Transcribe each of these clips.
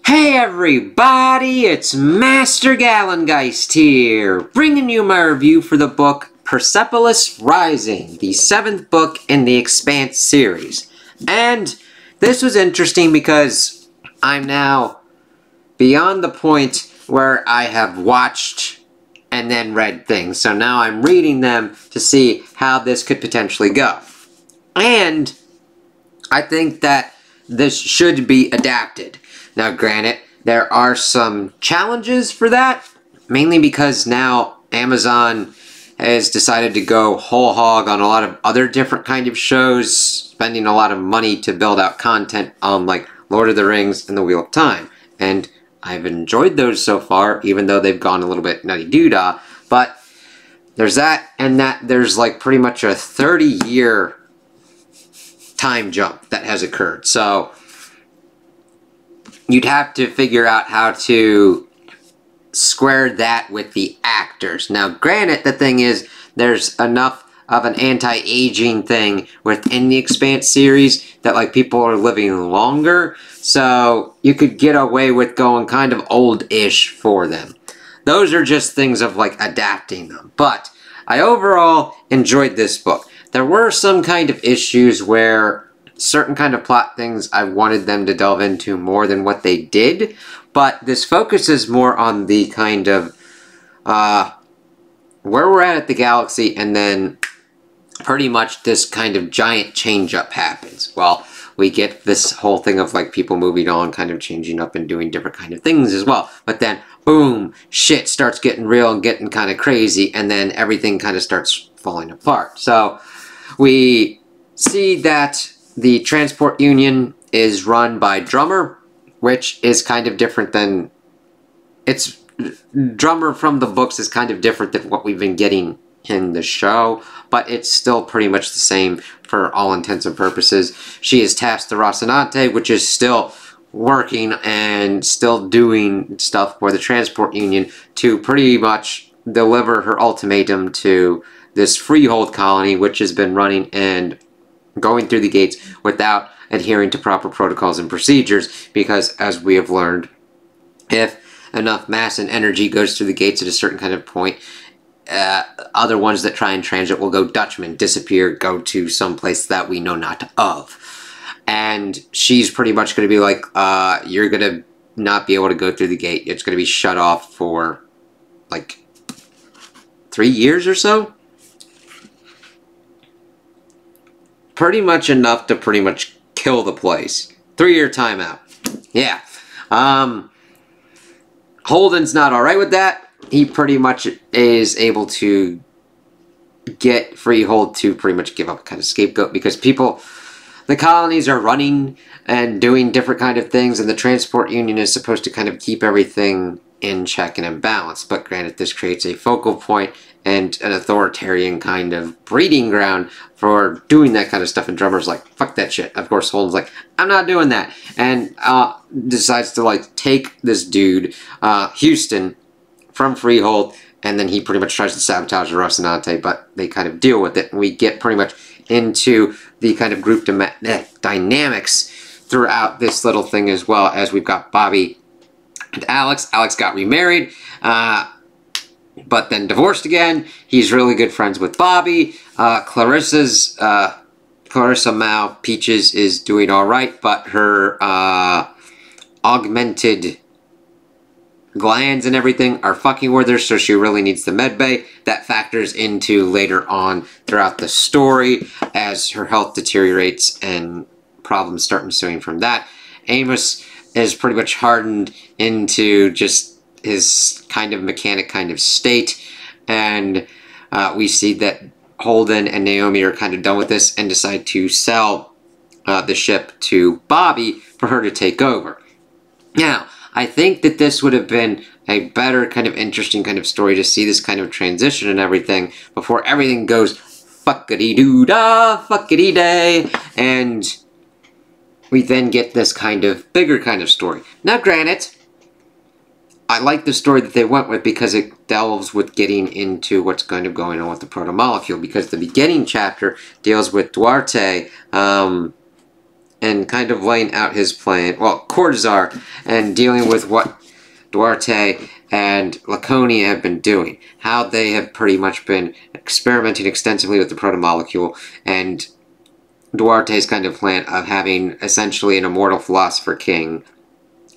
Hey everybody, it's Master Gallengeist here, bringing you my review for the book Persepolis Rising, the 7th book in the Expanse series. And this was interesting because I'm now beyond the point where I have watched and then read things. So now I'm reading them to see how this could potentially go. And I think that this should be adapted. Now, granted, there are some challenges for that, mainly because now Amazon has decided to go whole hog on a lot of other different kind of shows, spending a lot of money to build out content on, like, Lord of the Rings and The Wheel of Time. And I've enjoyed those so far, even though they've gone a little bit nutty-doo-dah. But there's that, and that there's, like, pretty much a 30-year time jump that has occurred. So you'd have to figure out how to square that with the actors. Now, granted, the thing is, there's enough of an anti-aging thing within the Expanse series that, like, people are living longer, so you could get away with going kind of old-ish for them. Those are just things of, like, adapting them. But I overall enjoyed this book. There were some kind of issues where certain kind of plot things I wanted them to delve into more than what they did, but this focuses more on the kind of where we're at the galaxy, and then pretty much this kind of giant change-up happens. Well, we get this whole thing of, like, people moving on, kind of changing up and doing different kind of things as well, but then boom, shit starts getting real and getting kind of crazy, and then everything kind of starts falling apart. So we see that the transport union is run by Drummer, which is kind of different than... Drummer from the books is kind of different than what we've been getting in the show, but it's still pretty much the same for all intents and purposes. She is tasked to Rocinante, which is still working and still doing stuff for the transport union to pretty much deliver her ultimatum to this freehold colony, which has been running and going through the gates without adhering to proper protocols and procedures, because, as we have learned, if enough mass and energy goes through the gates at a certain kind of point, other ones that try and transit will go Dutchman, disappear, go to some place that we know not of. And she's pretty much going to be like, you're going to not be able to go through the gate. It's going to be shut off for, like, 3 years or so? Pretty much enough to pretty much kill the place. 3-year timeout. Yeah. Holden's not alright with that. He pretty much is able to get Freehold to pretty much give up a kind of scapegoat, because people, the colonies are running and doing different kind of things, and the transport union is supposed to kind of keep everything in check and in balance. But granted, this creates a focal point and an authoritarian kind of breeding ground for doing that kind of stuff, and Drummer's like, fuck that shit. Of course, Holden's like, I'm not doing that, and decides to, like, take this dude, Houston, from Freehold, and then he pretty much tries to sabotage Rocinante, but they kind of deal with it, and we get pretty much into the kind of group dynamics throughout this little thing, as well as we've got Bobby and Alex. Alex got remarried, but then divorced again. He's really good friends with Bobby. Clarissa Mao Peaches is doing alright, but her augmented glands and everything are fucking with her, so she really needs the med bay. That factors into later on throughout the story as her health deteriorates and problems start ensuing from that. Amos is pretty much hardened into just his kind of mechanic kind of state, and we see that Holden and Naomi are kind of done with this and decide to sell the ship to Bobby for her to take over. Now, I think that this would have been a better kind of interesting kind of story to see this kind of transition and everything before everything goes fuckity-doo-dah, fuckity-day, and we then get this kind of bigger kind of story. Now, granted, I like the story that they went with because it delves with getting into what's kind of going on with the proto-molecule, because the beginning chapter deals with Duarte and kind of laying out his plan. Well, Cortazar, and dealing with what Duarte and Laconia have been doing. How they have pretty much been experimenting extensively with the protomolecule, and Duarte's kind of plan of having essentially an immortal philosopher king,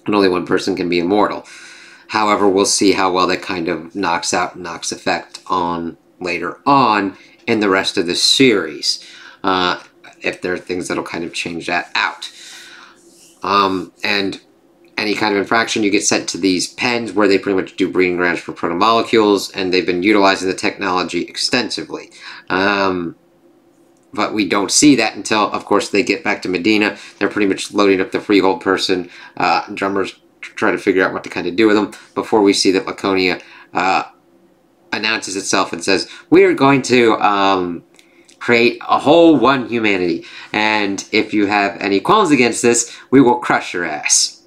and only one person can be immortal. However, we'll see how well that kind of knocks effect on later on in the rest of the series. If there are things that'll kind of change that out. And any kind of infraction, you get sent to these pens where they pretty much do breeding grounds for protomolecules, and they've been utilizing the technology extensively. But we don't see that until, of course, they get back to Medina. They're pretty much loading up the freehold person. Drummers try to figure out what to kind of do with them before we see that Laconia announces itself and says, we are going to create a whole one humanity, and if you have any qualms against this, we will crush your ass.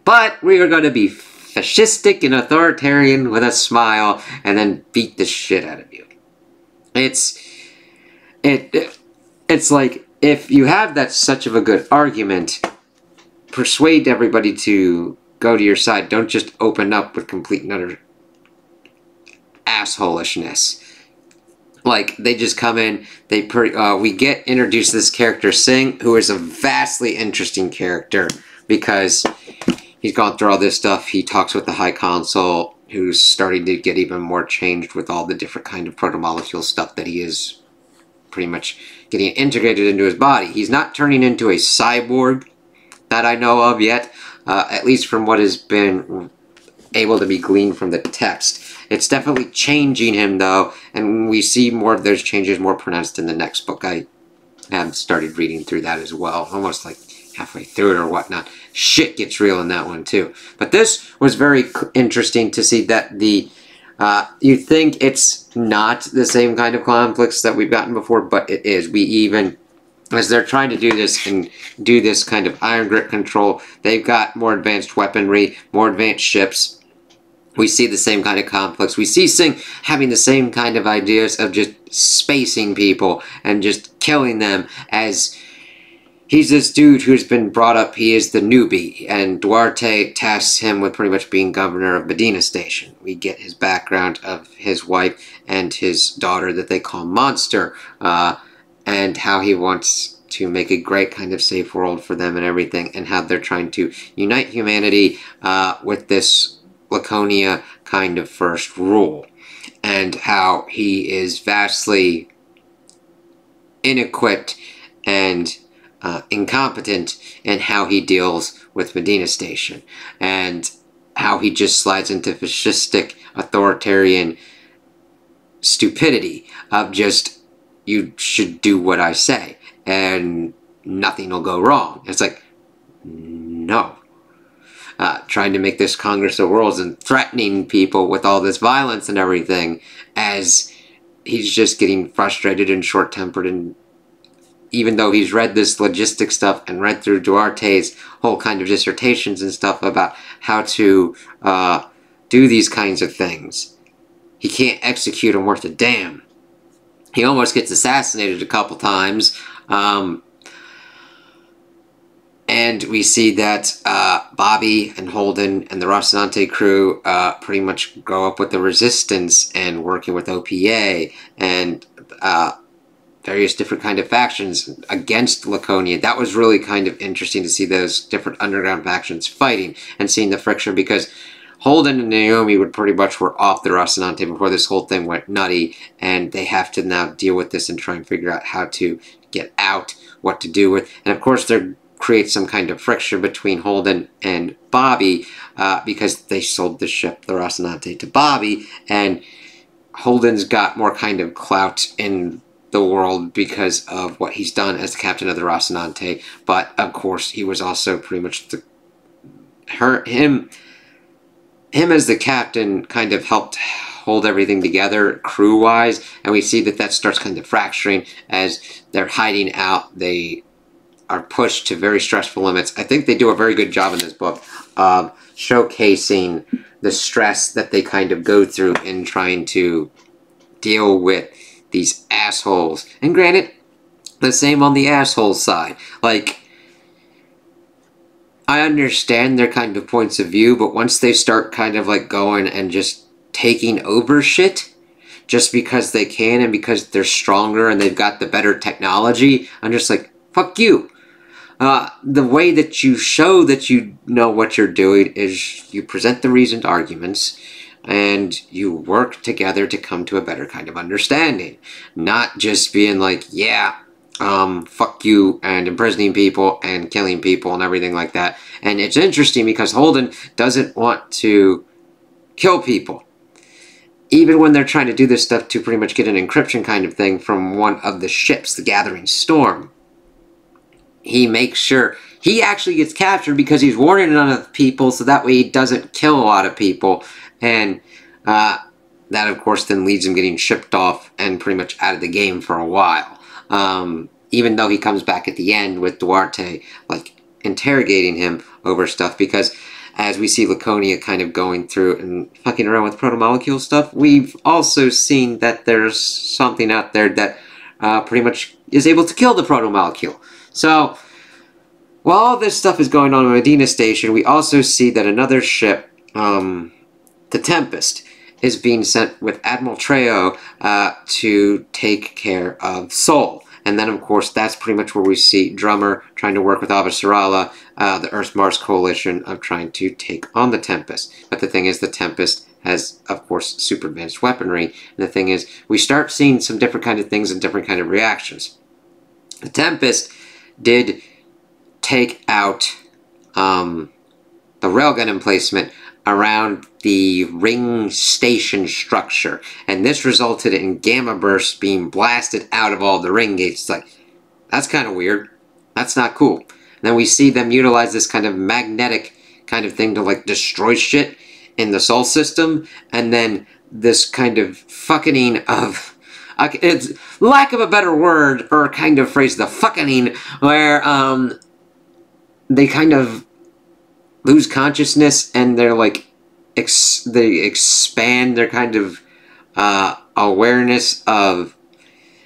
But we are going to be fascistic and authoritarian with a smile, and then beat the shit out of you. It's like, if you have that such of a good argument, persuade everybody to go to your side. Don't just open up with complete and utter assholishness. Like, they just come in, we get introduced to this character, Singh, who is a vastly interesting character, because he's gone through all this stuff. He talks with the High Consul, who's starting to get even more changed with all the different kind of protomolecule stuff that he is pretty much getting integrated into his body. He's not turning into a cyborg that I know of yet, at least from what has been able to be gleaned from the text. It's definitely changing him, though, and we see more of those changes more pronounced in the next book. I have started reading through that as well, almost like halfway through it or whatnot. Shit gets real in that one, too. But this was very interesting to see that the you think it's not the same kind of conflicts that we've gotten before, but it is. We even, as they're trying to do this and do this kind of iron grip control, they've got more advanced weaponry, more advanced ships. We see the same kind of conflicts. We see Singh having the same kind of ideas of just spacing people and just killing them, as he's this dude who's been brought up, he is the newbie, and Duarte tasks him with pretty much being governor of Medina Station. We get his background of his wife and his daughter that they call Monster, and how he wants to make a great kind of safe world for them and everything, and how they're trying to unite humanity with this Laconia kind of first rule, and how he is vastly inequipped and incompetent in how he deals with Medina Station, and how he just slides into fascistic, authoritarian stupidity of just, you should do what I say, and nothing will go wrong. It's like, no. Trying to make this Congress of Worlds and threatening people with all this violence and everything, as he's just getting frustrated and short-tempered, and even though he's read this logistic stuff and read through Duarte's whole kind of dissertations and stuff about how to do these kinds of things, he can't execute them worth a damn. He almost gets assassinated a couple times. And we see that Bobby and Holden and the Rocinante crew pretty much grow up with the Resistance and working with OPA and various different kind of factions against Laconia. That was really kind of interesting to see those different underground factions fighting and seeing the friction, because Holden and Naomi would pretty much were off the Rocinante before this whole thing went nutty, and they have to now deal with this and try and figure out how to get out, what to do with, and of course they're create some kind of friction between Holden and Bobby because they sold the ship, the Rocinante, to Bobby, and Holden's got more kind of clout in the world because of what he's done as the captain of the Rocinante, but of course he was also pretty much him as the captain kind of helped hold everything together crew-wise, and we see that that starts kind of fracturing as they're hiding out. They are pushed to very stressful limits. I think they do a very good job in this book of showcasing the stress that they kind of go through in trying to deal with these assholes. And granted, the same on the asshole side. Like, I understand their kind of points of view, but once they start kind of like going and just taking over shit, just because they can and because they're stronger and they've got the better technology, I'm just like, fuck you. The way that you show that you know what you're doing is you present the reasoned arguments and you work together to come to a better kind of understanding. Not just being like, yeah, fuck you, and imprisoning people and killing people and everything like that. And it's interesting because Holden doesn't want to kill people. Even when they're trying to do this stuff to pretty much get an encryption kind of thing from one of the ships, the Gathering Storm, he makes sure he actually gets captured because he's warning none of the people so that way he doesn't kill a lot of people. And that, of course, then leads him getting shipped off and pretty much out of the game for a while. Even though he comes back at the end with Duarte, like, interrogating him over stuff, because as we see Laconia kind of going through and fucking around with proto-molecule stuff, we've also seen that there's something out there that pretty much is able to kill the proto-molecule. So, while all this stuff is going on in Medina Station, we also see that another ship, the Tempest, is being sent with Admiral Trejo to take care of Sol. And then, of course, that's pretty much where we see Drummer trying to work with Avasarala, the Earth-Mars coalition, of trying to take on the Tempest. But the thing is, the Tempest has, of course, super advanced weaponry. And the thing is, we start seeing some different kind of things and different kind of reactions. The Tempest did take out the railgun emplacement around the ring station structure, and this resulted in gamma bursts being blasted out of all the ring gates. It's like, that's kind of weird. That's not cool. And then we see them utilize this kind of magnetic kind of thing to like destroy shit in the Sol system, and then this kind of fucking of, it's lack of a better word or kind of phrase, the fucking, where they kind of lose consciousness and they're like they expand their kind of awareness of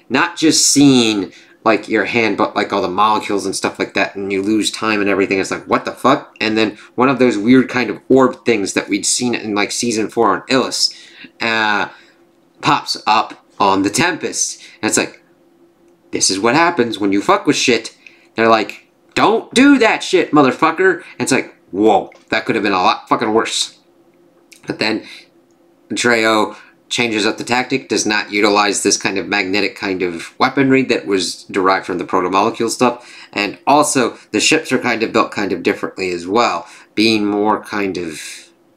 not just seeing like your hand, but like all the molecules and stuff like that, and you lose time and everything. It's like, what the fuck? And then one of those weird kind of orb things that we'd seen in like season 4 on Illis pops up on the Tempest, and it's like, this is what happens when you fuck with shit. They're like, don't do that shit, motherfucker. And it's like, whoa, that could have been a lot fucking worse. But then Trejo changes up the tactic, does not utilize this kind of magnetic kind of weaponry that was derived from the proto-molecule stuff. And also, the ships are kind of built kind of differently as well, being more kind of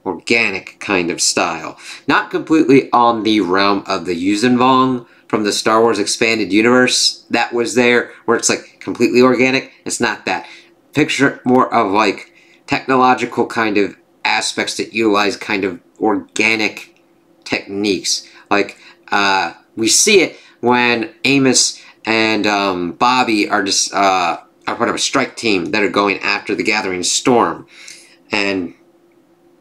organic kind of style. Not completely on the realm of the Yuuzhan from the Star Wars Expanded Universe that was there, where it's like completely organic. It's not that. Picture more of like technological kind of aspects that utilize kind of organic techniques. Like, we see it when Amos and Bobby are just are part of a strike team that are going after the Gathering Storm, and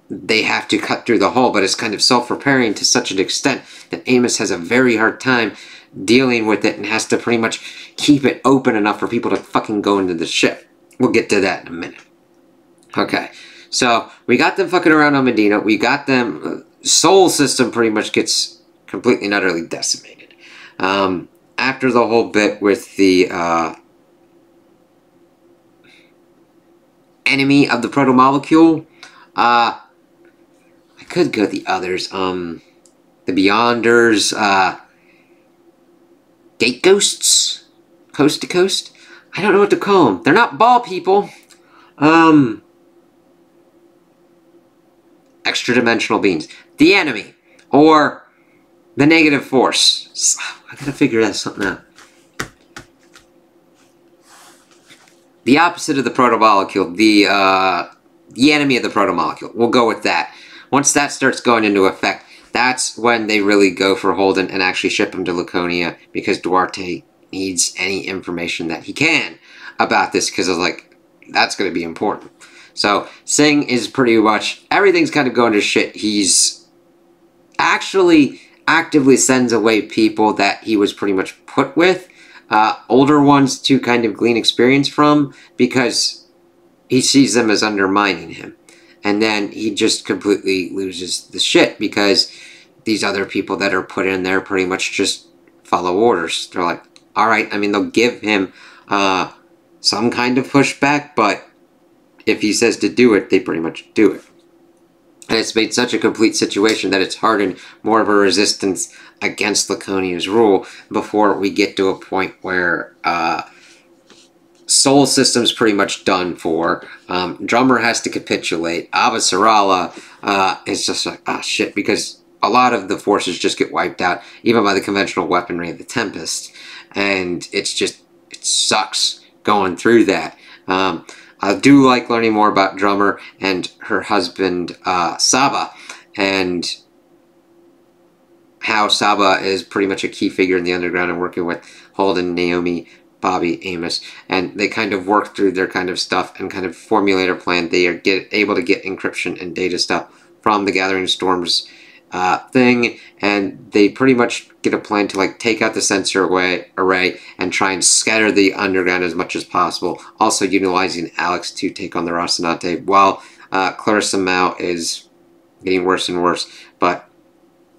they have to cut through the hull, but it's kind of self-repairing to such an extent that Amos has a very hard time dealing with it and has to pretty much keep it open enough for people to fucking go into the ship. We'll get to that in a minute. Okay, so we got them fucking around on Medina. We got them. Sol system pretty much gets completely and utterly decimated. After the whole bit with the enemy of the proto-molecule, I could go the others. The Beyonders, Gate Ghosts, Coast to Coast. I don't know what to call them. They're not ball people. Extra-dimensional beings. The enemy, or the negative force. I gotta figure that something out. The opposite of the proto-molecule, the enemy of the proto-molecule. We'll go with that. Once that starts going into effect, that's when they really go for Holden and actually ship him to Laconia, because Duarte needs any information that he can about this, because it's like, that's going to be important. So, Singh is pretty much, everything's kind of going to shit. He's actually actively sends away people that he was pretty much put with, older ones to kind of glean experience from, because he sees them as undermining him. And then he just completely loses the shit because these other people that are put in there pretty much just follow orders. They're like, all right, I mean, they'll give him some kind of pushback, but if he says to do it, they pretty much do it. And it's made such a complete situation that it's hardened more of a resistance against Laconia's rule before we get to a point where Sol System's pretty much done for. Drummer has to capitulate. Avasarala is just like, ah, shit, because a lot of the forces just get wiped out, even by the conventional weaponry of the Tempest. And it's just, it sucks going through that. I do like learning more about Drummer and her husband, Saba, and how Saba is pretty much a key figure in the underground and working with Holden, Naomi, Bobby, Amos, and they kind of work through their kind of stuff and kind of formulate a plan. They are able to get encryption and data stuff from the Gathering Storms thing, and they pretty much get a plan to like take out the sensor array and try and scatter the underground as much as possible, also utilizing Alex to take on the Rocinante, while Clarissa Mao is getting worse and worse, but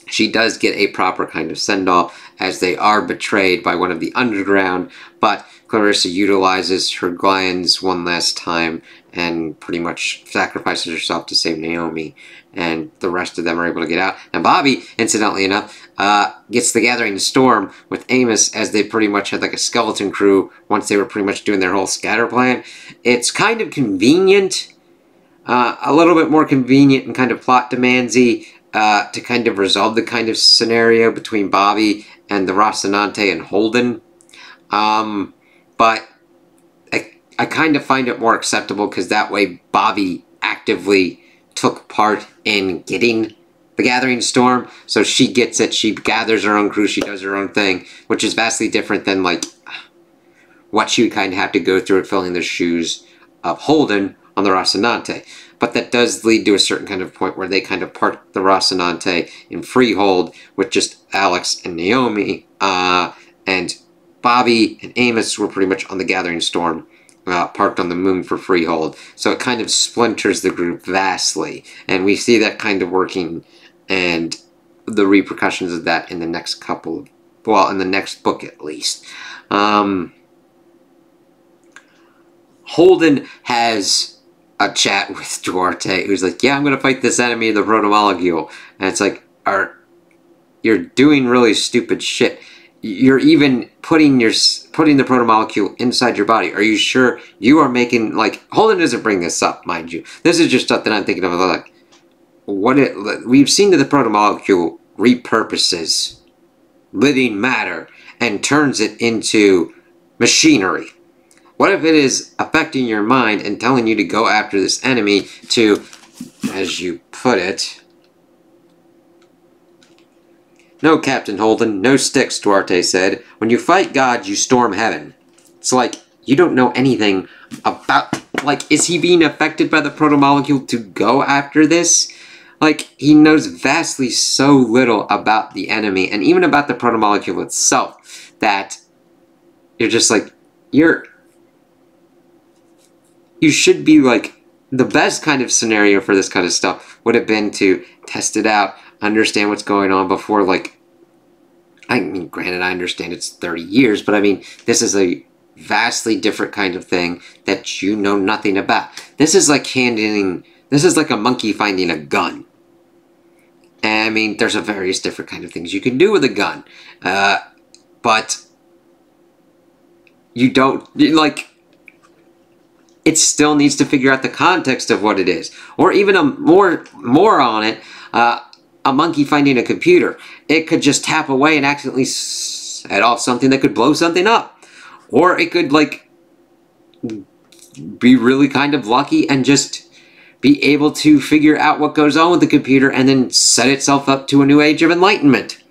she does get a proper kind of send-off as they are betrayed by one of the underground, but Clarissa utilizes her glands one last time and pretty much sacrifices herself to save Naomi, and the rest of them are able to get out. And Bobby, incidentally enough, gets the Gathering Storm with Amos, as they pretty much had like a skeleton crew once they were pretty much doing their whole scatter plan. It's kind of convenient, a little bit more convenient and kind of plot demandsy, to kind of resolve the kind of scenario between Bobby and the Rocinante and Holden. But I kind of find it more acceptable because that way Bobby actively took part in getting the Gathering Storm. So she gets it, she gathers her own crew, she does her own thing, which is vastly different than like what she would kind of have to go through at filling the shoes of Holden on the Rocinante. But that does lead to a certain kind of point where they kind of park the Rocinante in freehold with just Alex and Naomi, and Bobby and Amos were pretty much on the Gathering Storm, parked on the moon for freehold. So it kind of splinters the group vastly, and we see that kind of working and the repercussions of that in the next couple of, well, in the next book at least. Holden has a chat with Duarte, who's like, yeah, I'm going to fight this enemy, the protomolecule. And it's like, you're doing really stupid shit. You're even putting the protomolecule inside your body. Are you sure you are making, like, Holden doesn't bring this up, mind you. This is just stuff that I'm thinking of, like, we've seen that the protomolecule repurposes living matter and turns it into machinery. What if it is affecting your mind and telling you to go after this enemy to, as you put it... No, Captain Holden, no sticks, Duarte said. When you fight God, you storm heaven. It's like, you don't know anything about... Like, is he being affected by the protomolecule to go after this? Like, he knows vastly so little about the enemy, and even about the protomolecule itself, that you're just like, you should be like, the best kind of scenario for this kind of stuff would have been to test it out, understand what's going on before, like, I mean, granted, I understand it's 30 years, but I mean, this is a vastly different kind of thing that you know nothing about. This is like a monkey finding a gun. And I mean, there's a various different kind of things you can do with a gun. But you don't, like, it still needs to figure out the context of what it is. Or even more on it, a monkey finding a computer. It could just tap away and accidentally set off something that could blow something up. Or it could, like, be really kind of lucky and just be able to figure out what goes on with the computer and then set itself up to a new age of enlightenment.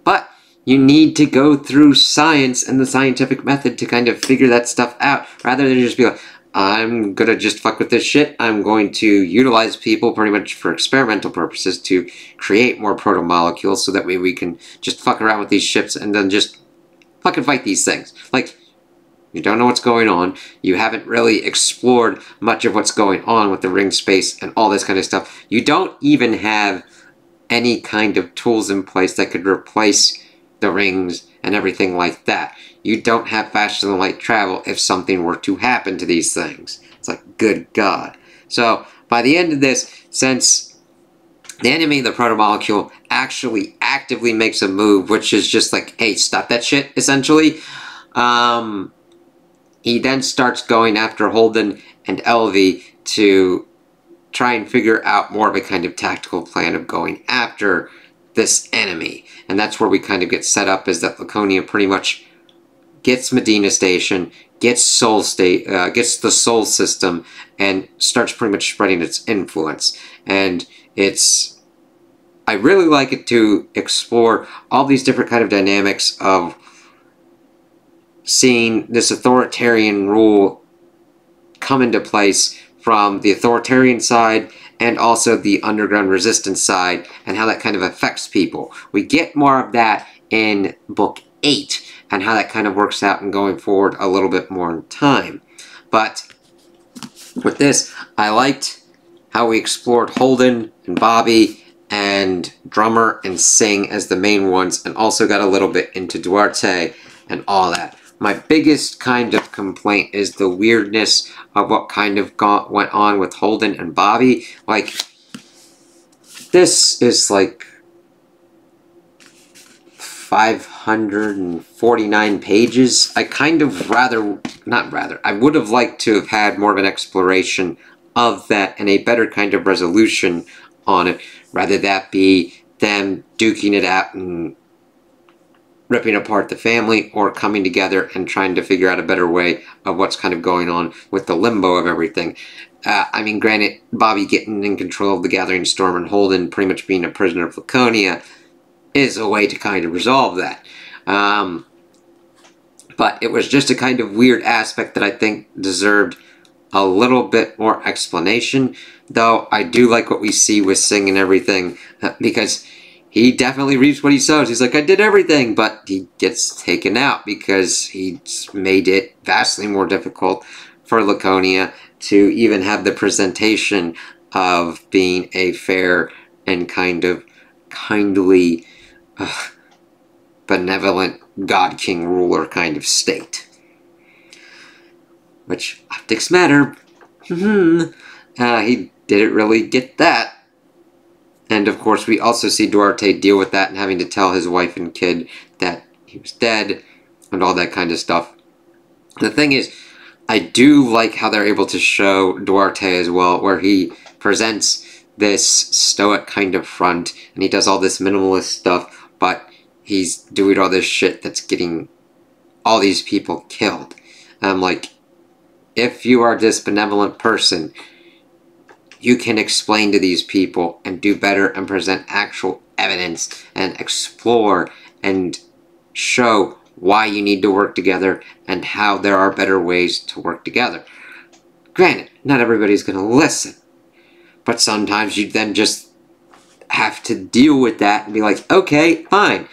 But you need to go through science and the scientific method to kind of figure that stuff out, rather than just be like, I'm gonna just fuck with this shit. I'm going to utilize people pretty much for experimental purposes to create more protomolecules so that way we can just fuck around with these ships and then just fucking fight these things. Like, You don't know what's going on. You haven't really explored much of what's going on with the ring space and all this kind of stuff. You don't even have any kind of tools in place that could replace the rings and everything like that. You don't have faster than light travel if something were to happen to these things. It's like, good God. So, by the end of this, since the enemy, the protomolecule, actually actively makes a move, which is just like, hey, stop that shit, essentially. He then starts going after Holden and Elvie to try and figure out more of a kind of tactical plan of going after this enemy. And that's where we kind of get set up, is that Laconia pretty much gets Medina Station, gets gets the Sol system, and starts pretty much spreading its influence. And I really like it to explore all these different kind of dynamics of seeing this authoritarian rule come into place from the authoritarian side and also the underground resistance side, and how that kind of affects people. We get more of that in Book 8, and how that kind of works out and going forward a little bit more in time. But with this, I liked how we explored Holden and Bobby and Drummer and Singh as the main ones, and also got a little bit into Duarte and all that. My biggest kind of complaint is the weirdness of what kind of went on with Holden and Bobby. Like, this is like 549 pages. I kind of I would have liked to have had more of an exploration of that and a better kind of resolution on it, rather that be them duking it out and ripping apart the family, or coming together and trying to figure out a better way of what's kind of going on with the limbo of everything. I mean, granted, Bobby getting in control of the Gathering Storm and Holden pretty much being a prisoner of Laconia is a way to kind of resolve that. But it was just a kind of weird aspect that I think deserved a little bit more explanation, though I do like what we see with Singh and everything, because he definitely reaps what he sows. He's like, I did everything, but he gets taken out because he's made it vastly more difficult for Laconia to even have the presentation of being a fair and kind of kindly, benevolent God King ruler kind of state. Which, optics matter. He didn't really get that. And of course, we also see Duarte deal with that and having to tell his wife and kid that he was dead and all that kind of stuff. The thing is, I do like how they're able to show Duarte as well, where he presents this stoic kind of front and he does all this minimalist stuff, but he's doing all this shit that's getting all these people killed. And I'm like, if you are this benevolent person, you can explain to these people and do better and present actual evidence and explore and show why you need to work together and how there are better ways to work together. Granted, not everybody's going to listen, but sometimes you then just have to deal with that and be like, okay, fine.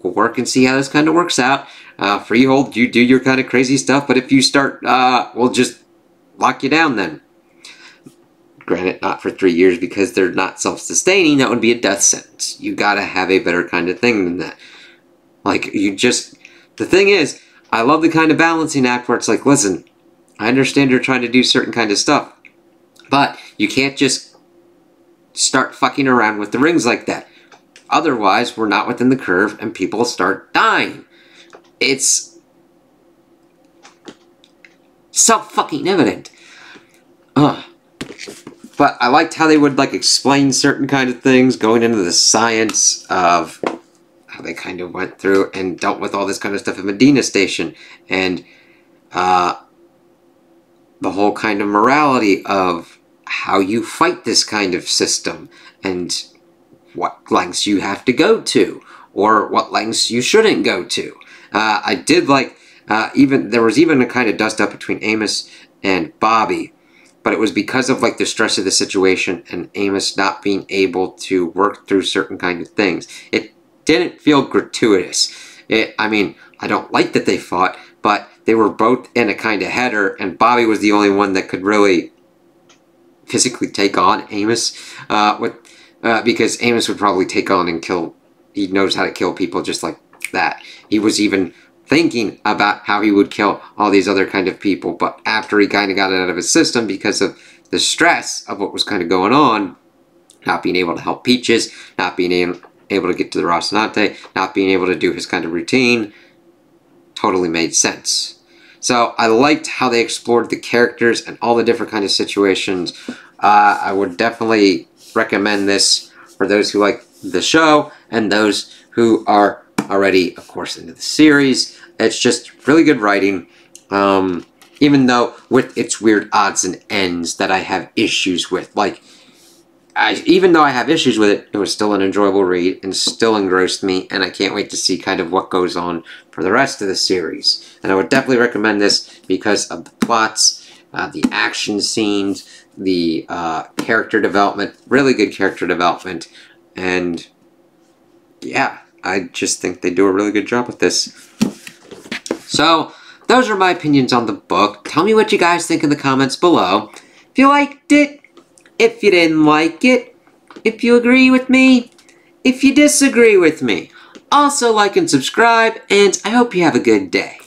We'll work and see how this kind of works out. Freehold, you do your kind of crazy stuff, but if you start, we'll just lock you down then. Granted, not for 3 years because they're not self-sustaining. That would be a death sentence. You gotta have a better kind of thing than that. Like, the thing is, I love the kind of balancing act where it's like, listen, I understand you're trying to do certain kind of stuff, but you can't just start fucking around with the rings like that. Otherwise, we're not within the curve and people start dying. It's self-fucking evident. But I liked how they would, like, explain certain kind of things, going into the science of how they kind of went through and dealt with all this kind of stuff at Medina Station, and the whole kind of morality of how you fight this kind of system, and what lengths you have to go to, or what lengths you shouldn't go to. I did like, there was even a kind of dust-up between Amos and Bobby, but it was because of, like, the stress of the situation and Amos not being able to work through certain kind of things. It didn't feel gratuitous. I mean, I don't like that they fought, but they were both in a kind of header, and Bobby was the only one that could really physically take on Amos, because Amos would probably take on and kill. He knows how to kill people just like that. He was even thinking about how he would kill all these other kind of people, but after he kind of got it out of his system because of the stress of what was kind of going on, not being able to help Peaches, not being able to get to the Rocinante, not being able to do his kind of routine, totally made sense. So I liked how they explored the characters and all the different kind of situations. I would definitely recommend this for those who like the show and those who are already, of course, into the series. It's just really good writing, even though with its weird odds and ends that I have issues with. Like, even though I have issues with it, it was still an enjoyable read and still engrossed me, and I can't wait to see kind of what goes on for the rest of the series. And I would definitely recommend this because of the plots, the action scenes, the character development, really good character development, and yeah, I just think they do a really good job with this. So, those are my opinions on the book. Tell me what you guys think in the comments below. If you liked it, if you didn't like it, if you agree with me, if you disagree with me. Also like and subscribe, and I hope you have a good day.